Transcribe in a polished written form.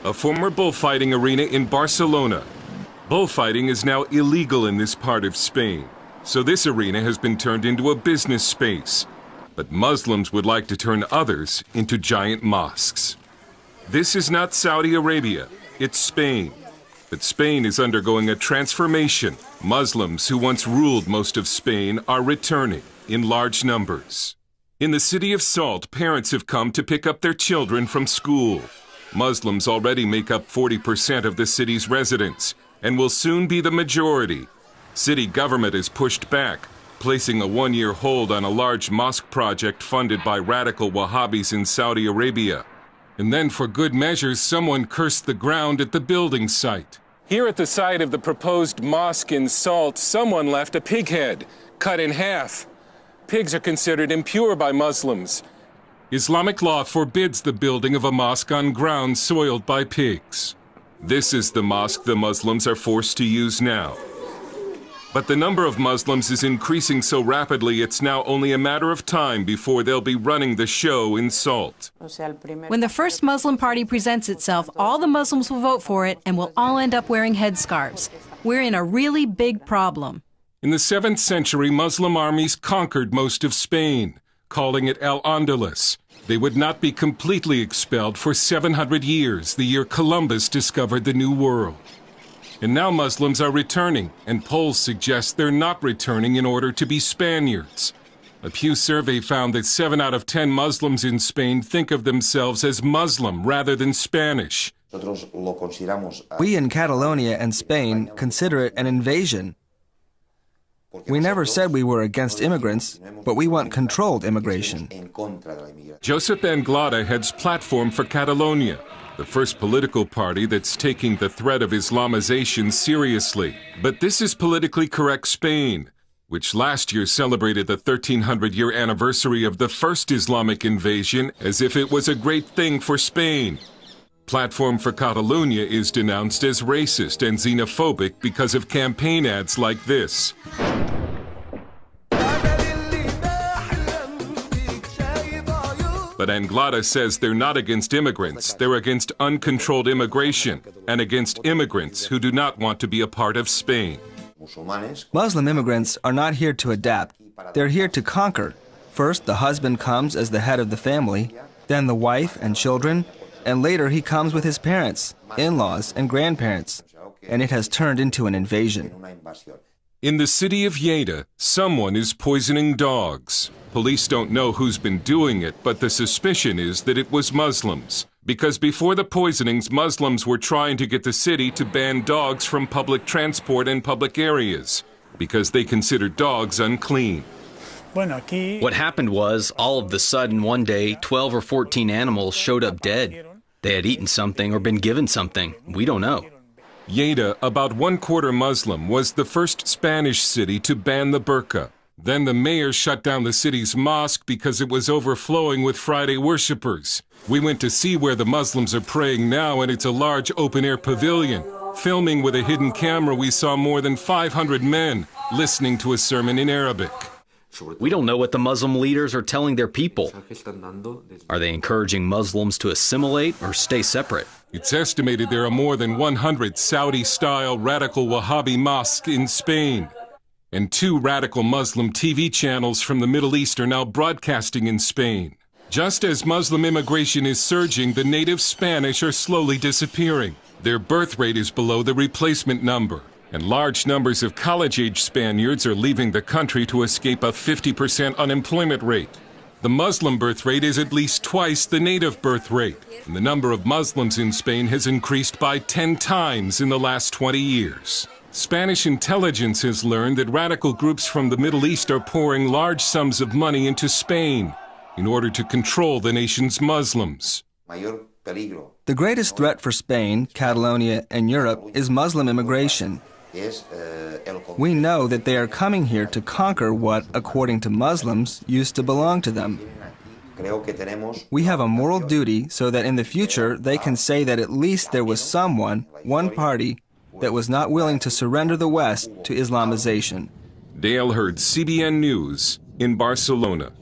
a former bullfighting arena in Barcelona. Bullfighting is now illegal in this part of Spain, so this arena has been turned into a business space. But Muslims would like to turn others into giant mosques. This is not Saudi Arabia, it's Spain. But Spain is undergoing a transformation. Muslims who once ruled most of Spain are returning in large numbers. In the city of Salt, parents have come to pick up their children from school. Muslims already make up 40% of the city's residents and will soon be the majority. City government has pushed back, placing a one-year hold on a large mosque project funded by radical Wahhabis in Saudi Arabia. And then, for good measure, someone cursed the ground at the building site. Here at the site of the proposed mosque in Salt, someone left a pig head, cut in half. Pigs are considered impure by Muslims. Islamic law forbids the building of a mosque on ground soiled by pigs. This is the mosque the Muslims are forced to use now. But the number of Muslims is increasing so rapidly it's now only a matter of time before they'll be running the show in Salt. When the first Muslim party presents itself, all the Muslims will vote for it and we'll all end up wearing headscarves. We're in a really big problem. In the 7th century, Muslim armies conquered most of Spain, calling it Al-Andalus. They would not be completely expelled for 700 years, the year Columbus discovered the New World. And now Muslims are returning, and polls suggest they're not returning in order to be Spaniards. A Pew survey found that 7 out of 10 Muslims in Spain think of themselves as Muslim rather than Spanish. We in Catalonia and Spain consider it an invasion. We never said we were against immigrants, but we want controlled immigration. Josep Anglada heads Platform for Catalonia, the first political party that's taking the threat of Islamization seriously. But this is politically correct Spain, which last year celebrated the 1300-year anniversary of the first Islamic invasion as if it was a great thing for Spain. Platform for Catalonia is denounced as racist and xenophobic because of campaign ads like this. But Anglada says they're not against immigrants, they're against uncontrolled immigration and against immigrants who do not want to be a part of Spain. Muslim immigrants are not here to adapt, they're here to conquer. First, the husband comes as the head of the family, then the wife and children, and later he comes with his parents, in-laws, and grandparents, and it has turned into an invasion. In the city of Lleida, someone is poisoning dogs. Police don't know who's been doing it, but the suspicion is that it was Muslims. Because before the poisonings, Muslims were trying to get the city to ban dogs from public transport and public areas, because they consider dogs unclean. What happened was, all of the sudden, one day, 12 or 14 animals showed up dead. They had eaten something or been given something. We don't know. Lleida, about 1/4 Muslim, was the first Spanish city to ban the burqa. Then the mayor shut down the city's mosque because it was overflowing with Friday worshippers. We went to see where the Muslims are praying now, and it's a large open-air pavilion. Filming with a hidden camera, we saw more than 500 men listening to a sermon in Arabic. We don't know what the Muslim leaders are telling their people. Are they encouraging Muslims to assimilate or stay separate? It's estimated there are more than 100 Saudi-style radical Wahhabi mosques in Spain. And 2 radical Muslim TV channels from the Middle East are now broadcasting in Spain. Just as Muslim immigration is surging, the native Spanish are slowly disappearing. Their birth rate is below the replacement number. And large numbers of college-age Spaniards are leaving the country to escape a 50% unemployment rate. The Muslim birth rate is at least twice the native birth rate, and the number of Muslims in Spain has increased by 10 times in the last 20 years. Spanish intelligence has learned that radical groups from the Middle East are pouring large sums of money into Spain in order to control the nation's Muslims. The greatest threat for Spain, Catalonia, and Europe is Muslim immigration. We know that they are coming here to conquer what, according to Muslims, used to belong to them. We have a moral duty so that in the future they can say that at least there was someone, one party, that was not willing to surrender the West to Islamization. Dale Hurd, CBN News, in Barcelona.